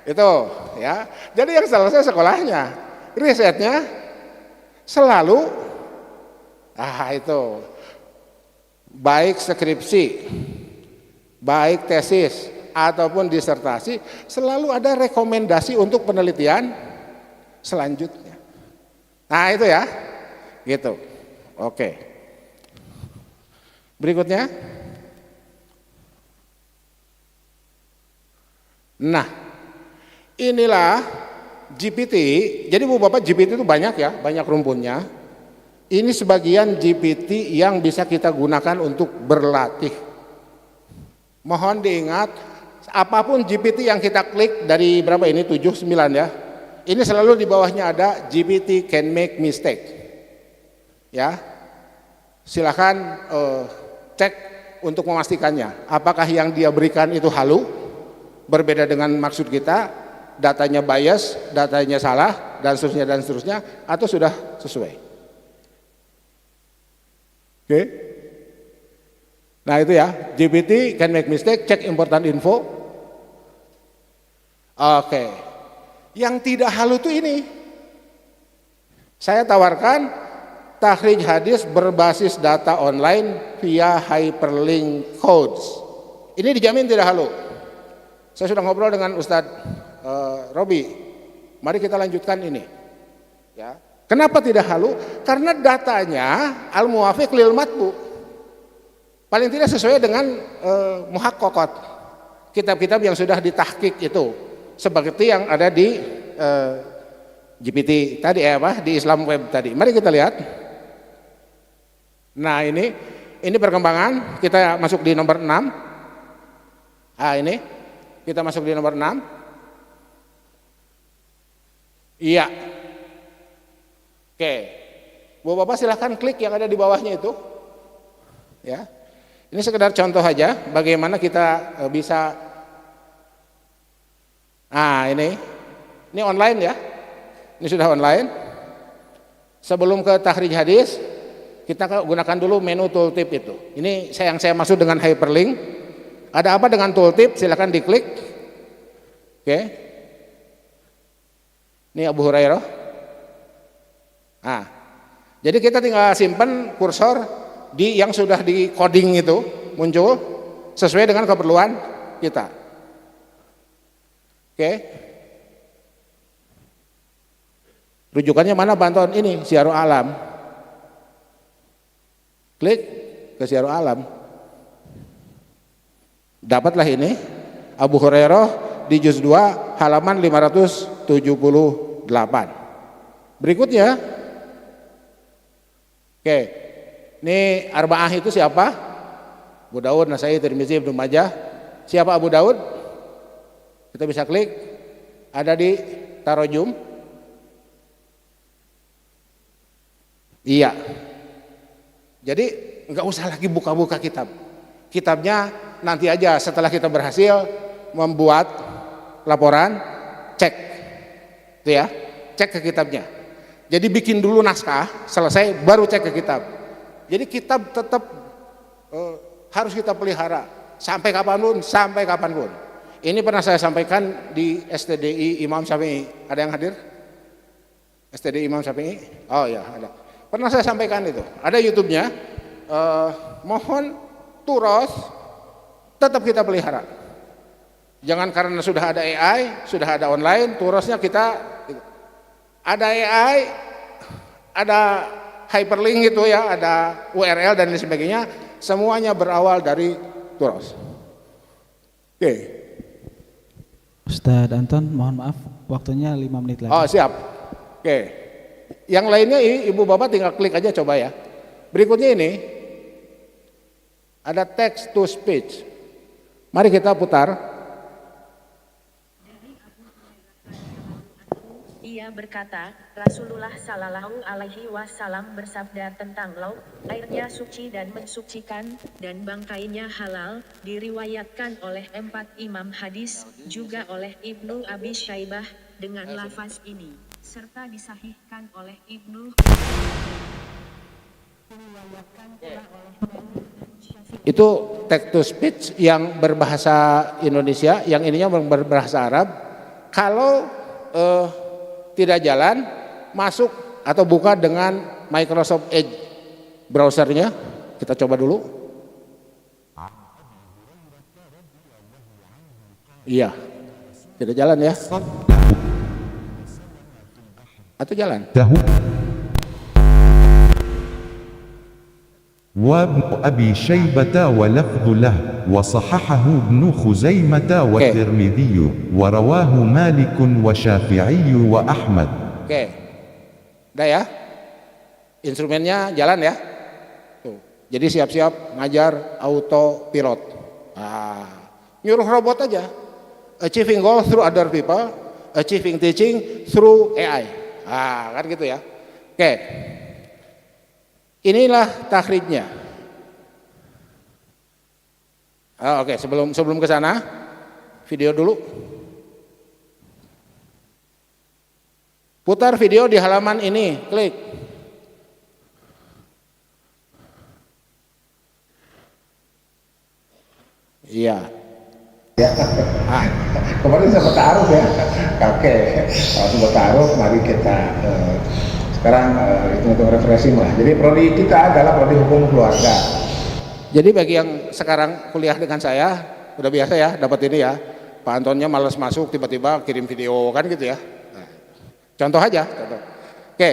Itu ya. Jadi yang selesai sekolahnya, risetnya selalu itu baik skripsi, baik tesis ataupun disertasi selalu ada rekomendasi untuk penelitian selanjutnya. Nah itu ya, gitu. Oke. Berikutnya. Nah, inilah GPT. Jadi Bu Bapak GPT itu banyak ya, banyak rumpunnya. Ini sebagian GPT yang bisa kita gunakan untuk berlatih. Mohon diingat, apapun GPT yang kita klik dari berapa ini 7, 9 ya. Ini selalu di bawahnya ada GPT can make mistake. Ya. Silakan cek untuk memastikannya. Apakah yang dia berikan itu halu, berbeda dengan maksud kita, datanya bias, datanya salah dan seterusnya atau sudah sesuai. Oke. Nah itu ya, GPT can make mistake, check important info. Oke. Yang tidak halu itu ini. Saya tawarkan takhrij hadis berbasis data online via hyperlink codes. Ini dijamin tidak halu. Saya sudah ngobrol dengan Ustadz Robi. Mari kita lanjutkan ini. Ya. Kenapa tidak halu? Karena datanya al-muwafiq lil matbu. Paling tidak sesuai dengan muhaqqaqat. Kitab-kitab yang sudah ditahqiq itu. Seperti yang ada di GPT tadi di Islam Web tadi. Mari kita lihat. Nah, ini perkembangan, kita masuk di nomor 6. Ini kita masuk di nomor 6. Iya. Oke, Bu Bapak silahkan klik yang ada di bawahnya itu. Ya, ini sekedar contoh aja bagaimana kita bisa. Ini online ya. Ini sudah online. Sebelum ke takhrij hadis, kita gunakan dulu menu tooltip itu. Ini yang saya maksud dengan hyperlink. Ada apa dengan tooltip? Silahkan diklik. Oke. Ini Abu Hurairah. Jadi kita tinggal simpan kursor di yang sudah di coding itu muncul sesuai dengan keperluan kita. Oke. Rujukannya mana bantuan ini? Syiarul Alam. Klik ke Syiarul Alam. Dapatlah ini Abu Hurairah di juz 2 halaman 578. Berikutnya. Oke, ini arba'ah itu siapa? Abu Daud, Nasai, Tirmizi, Ibnu Majah. Siapa Abu Daud? Kita bisa klik. Ada di Tarojum. Iya. Jadi nggak usah lagi buka-buka kitab. Kitabnya nanti aja setelah kita berhasil membuat laporan, cek. Itu ya, cek ke kitabnya. Jadi bikin dulu naskah, selesai baru cek ke kitab. Jadi kitab tetap harus kita pelihara sampai kapanpun. Ini pernah saya sampaikan di STDI Imam Syafi'i. Ada yang hadir? STDI Imam Syafi'i? Oh ya ada. Pernah saya sampaikan itu. Ada YouTube-nya. Mohon turos tetap kita pelihara. Jangan karena sudah ada AI, sudah ada online, turosnya kita. Ada AI, ada hyperlink gitu ya, ada URL dan lain sebagainya, semuanya berawal dari turos. Oke. Ustadz Anton, mohon maaf, waktunya 5 menit lagi. Oh siap. Oke. Yang lainnya Ibu Bapak tinggal klik aja coba ya. Berikutnya ini ada text to speech. Mari kita putar. Iya. Ia berkata, Rasulullah Sallallahu Alaihi Wasallam bersabda tentang lauk, airnya suci dan mensucikan, dan bangkainya halal, diriwayatkan oleh 4 imam hadis, juga oleh Ibnu Abi Syaibah, dengan lafaz ini, serta disahihkan oleh Ibnu diriwayatkan pula oleh Syafi'i. Itu text to speech yang berbahasa Indonesia, yang ininya berbahasa Arab. Kalau tidak jalan, masuk atau buka dengan Microsoft Edge browsernya. Kita coba dulu. Iya, tidak jalan ya? Atau jalan? وابن أبي شيبة ولفظ له وصححه ابن خزيمة والترمذي ورواه مالك وشافعي وأحمد. Oke, udah ya? Instrumennya jalan ya? Tuh. Jadi siap-siap ngajar autopilot. Nyuruh robot aja. Achieving goal through other people, achieving teaching through AI. Kan gitu ya. Oke. Inilah takhrijnya. Oke, sebelum ke sana, video dulu. Putar video di halaman ini, klik. Iya. Kemarin sempat taruh ya, kakek sempat taruh. Mari kita sekarang itu untuk refreshing lah. Jadi prodi kita adalah prodi hukum keluarga. Jadi bagi yang sekarang kuliah dengan saya, udah biasa ya dapat ini ya. Pak Antonnya malas masuk, tiba-tiba kirim video kan gitu ya. Nah, contoh aja. Contoh. Oke,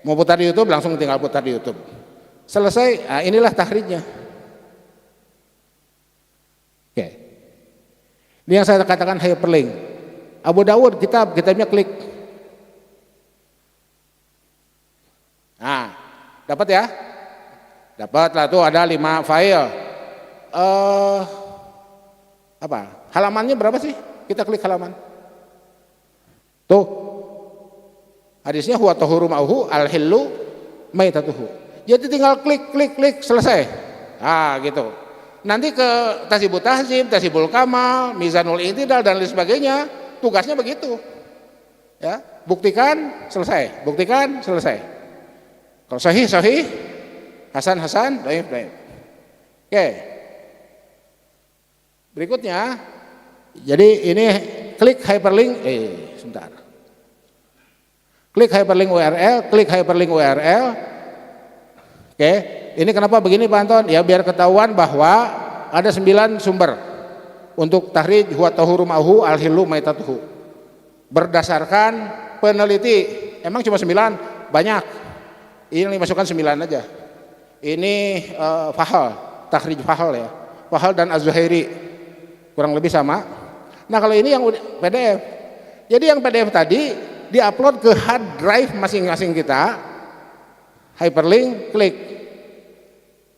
mau putar di YouTube langsung tinggal putar di YouTube. Selesai, nah inilah takhrijnya. Oke, ini yang saya katakan hyperlink. Abu Dawud kitabnya klik. Nah, dapat ya? Dapat lah tuh ada 5 file. Halamannya berapa sih? Kita klik halaman. Tuh. Hadisnya huwa tahuru ma'uhu al-hillu maitatuhu. Jadi tinggal klik selesai. Gitu. Nanti ke Tasibul Tahzib, Tasibul Kamal, Mizanul I'tidal dan lain sebagainya, tugasnya begitu. Ya, buktikan, selesai. Buktikan, selesai. Kalau sahih, hasan, dhaif. Oke. Berikutnya, jadi ini klik hyperlink, sebentar. Klik hyperlink URL. Oke, ini kenapa begini Pak Anton? Ya biar ketahuan bahwa ada 9 sumber untuk tahrij huwa tahuru ma'hu al-hillu maitatuhu. Berdasarkan peneliti, emang cuma 9? Banyak. Ini masukkan 9 aja. Ini Fahal, takhrij Fahal ya. Fahal dan Az-Zuhairi kurang lebih sama. Nah kalau ini yang PDF. Jadi yang PDF tadi diupload ke hard drive masing-masing kita. Hyperlink, klik.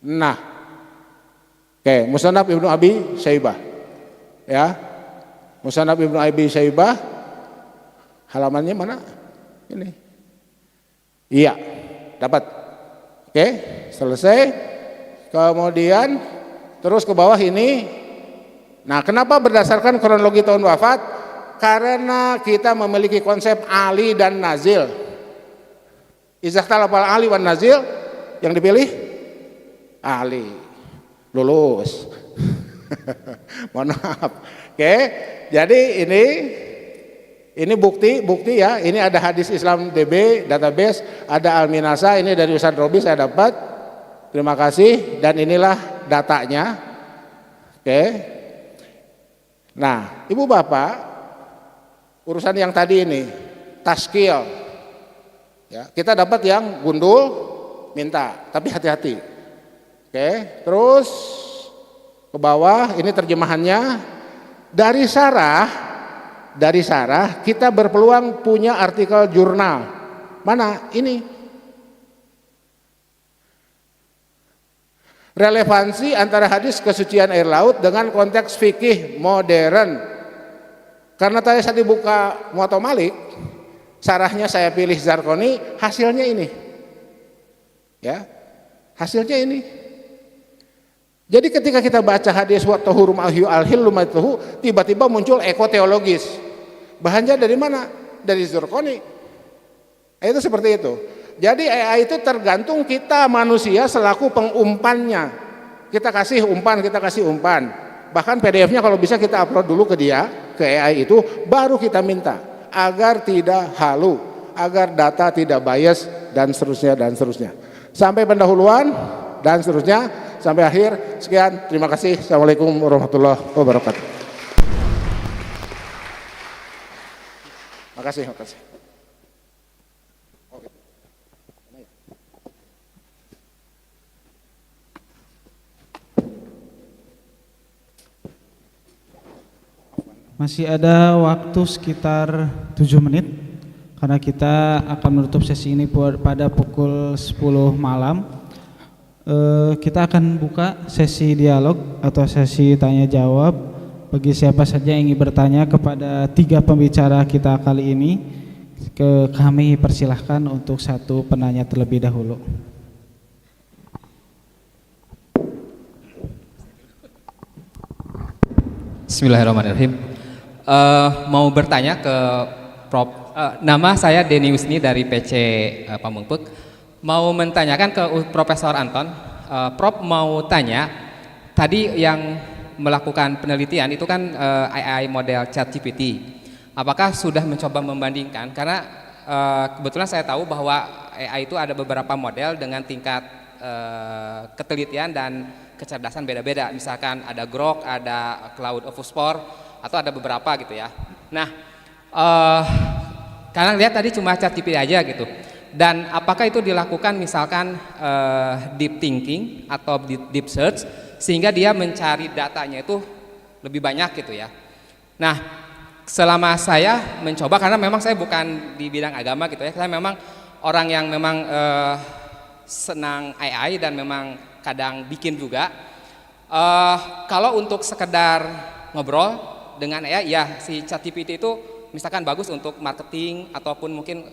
Nah, oke, Musnad Ibnu Abi Syaibah. Ya, Musnad Ibnu Abi Syaibah. Halamannya mana? Ini. Iya. Dapat. Oke, selesai. Kemudian terus ke bawah ini. Nah, kenapa berdasarkan kronologi tahun wafat? Karena kita memiliki konsep Ali dan Nazil. Izahtalafal Ali wan Nazil, yang dipilih Ali. Lulus. Mohon maaf. Oke, jadi ini bukti ya. Ini ada hadis Islam DB database, ada Al-Minasa, ini dari Ustaz Robi saya dapat. Terima kasih, dan inilah datanya. Oke. Nah, Ibu Bapak, urusan yang tadi ini taskil. Ya, kita dapat yang gundul minta, tapi hati-hati. Oke, terus ke bawah ini terjemahannya dari Sarah kita berpeluang punya artikel jurnal. Mana? Ini. Relevansi antara hadis kesucian air laut dengan konteks fikih modern. Karena tadi saya buka Muwatta Malik, Sarahnya saya pilih zirkoni, hasilnya ini. Ya. Hasilnya ini. Jadi ketika kita baca hadis wa tahurum ahyu al-hillu matuhu, tiba-tiba muncul ekoteologis. Bahannya dari mana? Dari zirkoni. Itu seperti itu. Jadi AI itu tergantung kita manusia selaku pengumpannya. Kita kasih umpan. Bahkan PDF-nya kalau bisa kita upload dulu ke dia, ke AI itu, baru kita minta agar tidak halu, agar data tidak bias dan seterusnya. Sampai pendahuluan dan seterusnya sampai akhir. Sekian, terima kasih. Assalamualaikum warahmatullahi wabarakatuh. Makasih. Masih ada waktu sekitar 7 menit karena kita akan menutup sesi ini pada pukul 10 malam. Kita akan buka sesi dialog atau sesi tanya jawab bagi siapa saja yang ingin bertanya kepada 3 pembicara kita kali ini. Kami persilahkan untuk 1 penanya terlebih dahulu. Bismillahirrahmanirrahim. Mau bertanya ke Prof. Nama saya Denny Wisni dari PC Pamengpeuk. Mau mentanyakan ke Profesor Anton. Prof mau tanya, tadi yang melakukan penelitian itu kan AI model ChatGPT. Apakah sudah mencoba membandingkan? Karena kebetulan saya tahu bahwa AI itu ada beberapa model dengan tingkat ketelitian dan kecerdasan beda-beda. Misalkan ada Grok, ada Cloud of Spore, atau ada beberapa gitu ya. Nah, karena lihat tadi cuma ChatGPT aja gitu. Dan apakah itu dilakukan misalkan deep thinking atau deep search sehingga dia mencari datanya itu lebih banyak gitu ya. Nah, selama saya mencoba, karena memang saya bukan di bidang agama gitu ya, saya memang orang yang memang senang AI dan memang kadang bikin juga. Kalau untuk sekedar ngobrol dengan AI, ya si ChatGPT itu misalkan bagus untuk marketing ataupun mungkin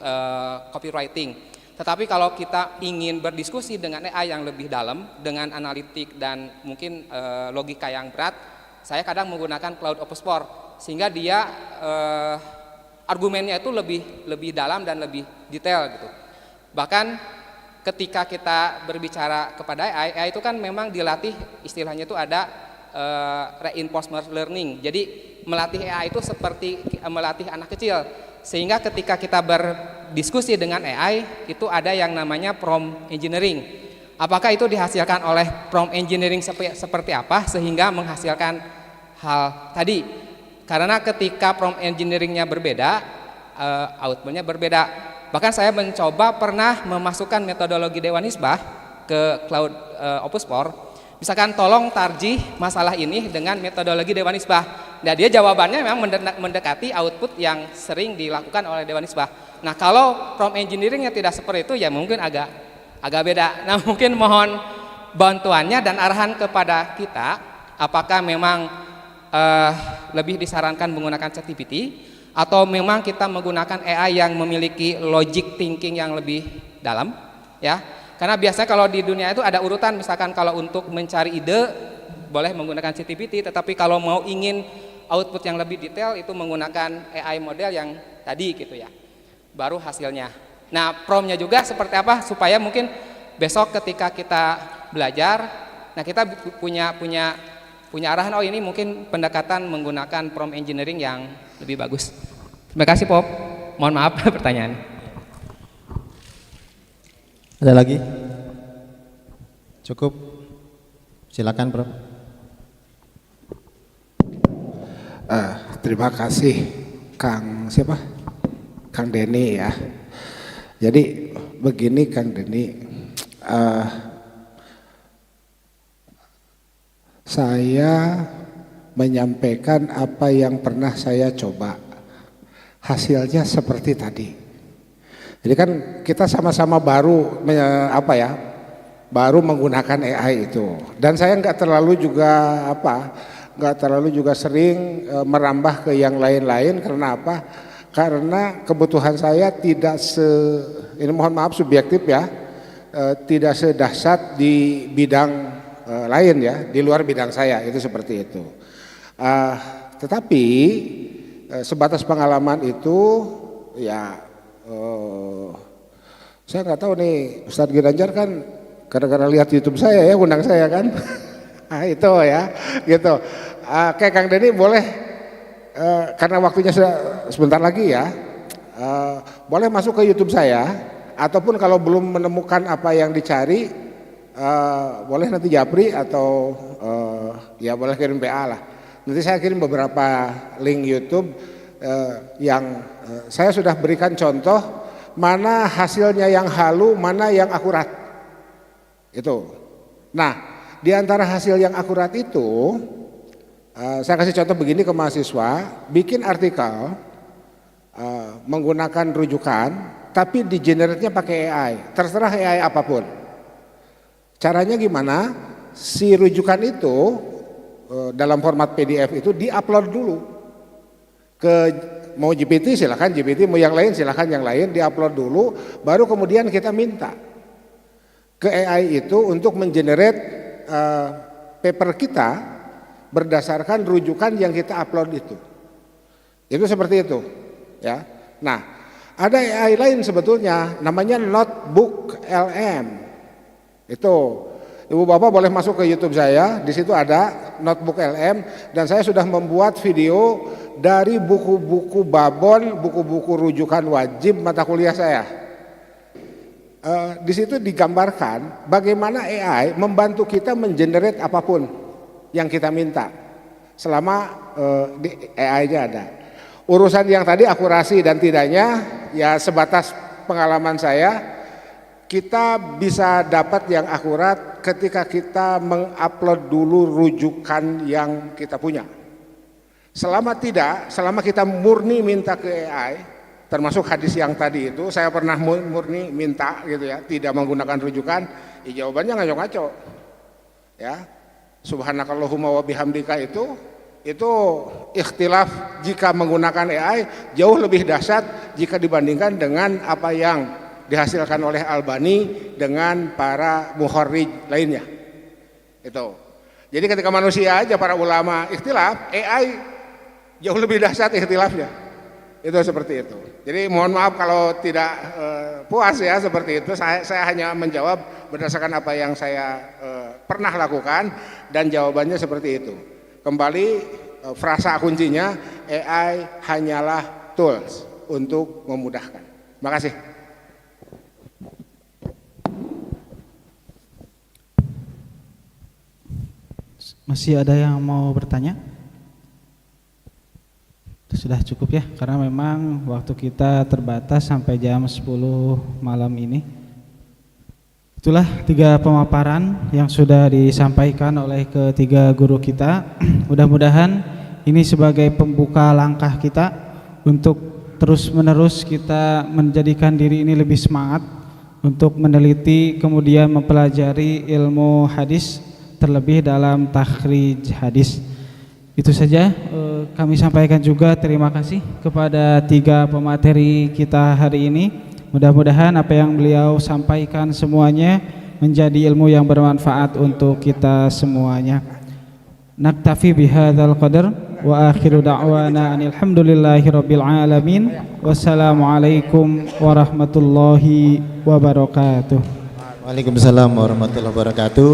copywriting. Tetapi kalau kita ingin berdiskusi dengan AI yang lebih dalam dengan analitik dan mungkin logika yang berat, saya kadang menggunakan Cloud of Spore sehingga dia argumennya itu lebih dalam dan lebih detail gitu. Bahkan ketika kita berbicara kepada AI itu kan memang dilatih, istilahnya itu ada reinforcement learning. Jadi melatih AI itu seperti melatih anak kecil, sehingga ketika kita berdiskusi dengan AI itu ada yang namanya prompt engineering. Apakah itu dihasilkan oleh prompt engineering seperti apa sehingga menghasilkan hal tadi? Karena ketika prompt engineeringnya berbeda, outputnya berbeda. Bahkan saya mencoba pernah memasukkan metodologi Dewan Nisbah ke Cloud of Spore. Misalkan tolong tarjih masalah ini dengan metodologi Dewan Nisbah. Nah, dia jawabannya memang mendekati output yang sering dilakukan oleh Dewan Nisbah. Nah, kalau prompt engineeringnya tidak seperti itu, ya mungkin agak beda. Nah, mungkin mohon bantuannya dan arahan kepada kita, apakah memang lebih disarankan menggunakan ChatGPT atau memang kita menggunakan AI yang memiliki logic thinking yang lebih dalam, ya. Karena biasanya kalau di dunia itu ada urutan, misalkan kalau untuk mencari ide boleh menggunakan ChatGPT, tetapi kalau mau ingin output yang lebih detail itu menggunakan AI model yang tadi gitu ya, baru hasilnya. Nah, promptnya juga seperti apa supaya mungkin besok ketika kita belajar, nah kita punya arahan, oh ini mungkin pendekatan menggunakan prompt engineering yang lebih bagus. Terima kasih Pop, mohon maaf pertanyaan. Ada lagi? Cukup? Silakan, Prof. Terima kasih Kang siapa? Kang Denny ya. Jadi begini Kang Denny, saya menyampaikan apa yang pernah saya coba. Hasilnya seperti tadi. Jadi kan kita sama-sama baru baru menggunakan AI itu, dan saya nggak terlalu juga sering merambah ke yang lain-lain. Karena apa? karena kebutuhan saya tidak ini mohon maaf subjektif ya, tidak sedahsyat di bidang lain ya, di luar bidang saya itu seperti itu. Tetapi sebatas pengalaman itu ya, saya nggak tahu nih Ustadz Ginanjar kan gara-gara lihat YouTube saya ya undang saya kan. Itu ya gitu. Kayak Kang Denny boleh karena waktunya sudah sebentar lagi ya, boleh masuk ke YouTube saya, ataupun kalau belum menemukan apa yang dicari, boleh nanti japri atau ya boleh kirim PA lah. Nanti saya kirim beberapa link YouTube yang saya sudah berikan contoh mana hasilnya yang halu, mana yang akurat. Itu. Nah, di antara hasil yang akurat itu, saya kasih contoh begini ke mahasiswa, bikin artikel menggunakan rujukan, tapi di generate-nya pakai AI, terserah AI apapun. Caranya gimana? Si rujukan itu dalam format PDF itu diupload dulu ke mau GPT silakan GPT, mau yang lain silakan yang lain, diupload dulu, baru kemudian kita minta ke AI itu untuk mengenerate paper kita berdasarkan rujukan yang kita upload itu. Itu seperti itu, ya. Nah, ada AI lain sebetulnya namanya Notebook LM. Itu Ibu Bapak boleh masuk ke YouTube saya, di situ ada Notebook LM dan saya sudah membuat video dari buku-buku babon, buku-buku rujukan wajib mata kuliah saya. Di situ digambarkan bagaimana AI membantu kita mengenerate apapun yang kita minta selama di AI-nya ada. Urusan yang tadi akurasi dan tidaknya ya sebatas pengalaman saya, kita bisa dapat yang akurat ketika kita mengupload dulu rujukan yang kita punya. Selama kita murni minta ke AI, termasuk hadis yang tadi itu, saya pernah murni minta gitu ya, tidak menggunakan rujukan, ya jawabannya ngaco-ngaco. Ya, subhanakallahumma wa bihamdika itu ikhtilaf jika menggunakan AI jauh lebih dahsyat jika dibandingkan dengan apa yang dihasilkan oleh Albani dengan para muharrij lainnya. Itu. Jadi ketika manusia aja para ulama ikhtilaf, AI jauh lebih dahsyat ikhtilafnya. Itu seperti itu. Jadi mohon maaf kalau tidak puas ya seperti itu. Saya hanya menjawab berdasarkan apa yang saya pernah lakukan dan jawabannya seperti itu. Kembali frasa kuncinya, AI hanyalah tools untuk memudahkan. Terima kasih. Masih ada yang mau bertanya? Sudah cukup ya, karena memang waktu kita terbatas sampai jam 10 malam ini. Itulah 3 pemaparan yang sudah disampaikan oleh ketiga guru kita. Mudah-mudahan ini sebagai pembuka langkah kita untuk terus-menerus kita menjadikan diri ini lebih semangat untuk meneliti kemudian mempelajari ilmu hadis, terlebih dalam takhrij hadis. Itu saja kami sampaikan juga terima kasih kepada 3 pemateri kita hari ini. Mudah-mudahan apa yang beliau sampaikan semuanya menjadi ilmu yang bermanfaat untuk kita semuanya. Naktafi bihadzal qadar wa akhiru da'wana anil hamdulillahi rabbil alamin. Wassalamualaikum warahmatullahi wabarakatuh. Waalaikumsalam warahmatullahi wabarakatuh.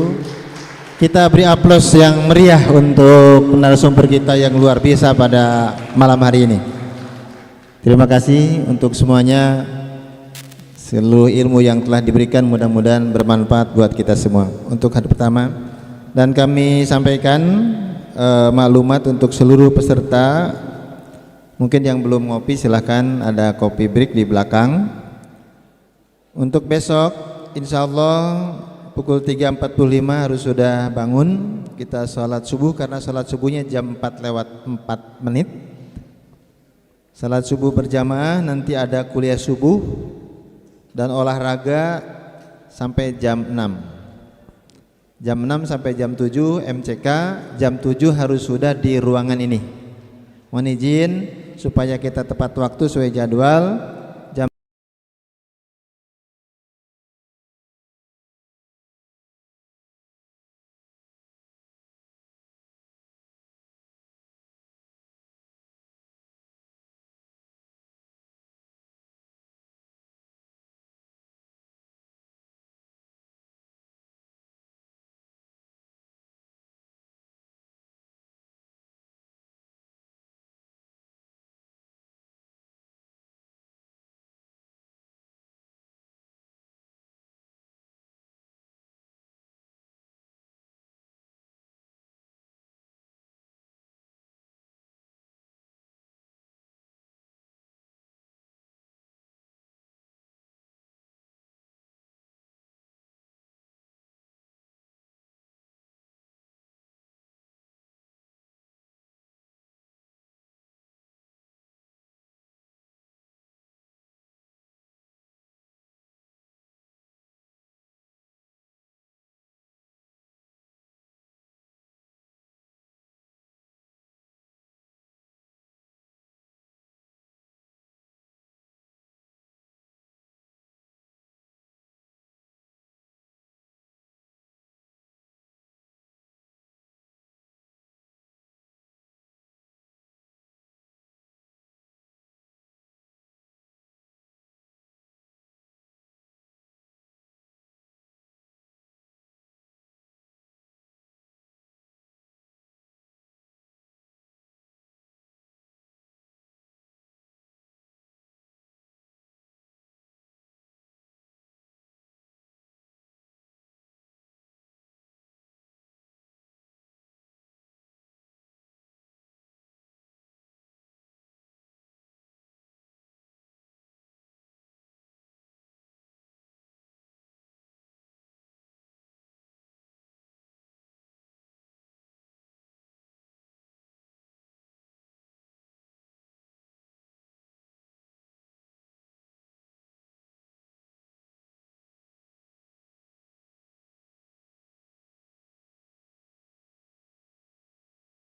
Kita beri aplaus yang meriah untuk narasumber kita yang luar biasa pada malam hari ini. Terima kasih untuk semuanya. Seluruh ilmu yang telah diberikan mudah-mudahan bermanfaat buat kita semua. Untuk hari pertama, dan kami sampaikan maklumat untuk seluruh peserta. Mungkin yang belum ngopi silahkan, ada kopi break di belakang. Untuk besok insya Allah pukul 3.45 harus sudah bangun, kita sholat subuh karena sholat subuhnya jam 4:04. Sholat subuh berjamaah, nanti ada kuliah subuh dan olahraga sampai jam 6. Jam 6 sampai jam 7 MCK, jam 7 harus sudah di ruangan ini. Mohon izin supaya kita tepat waktu sesuai jadwal.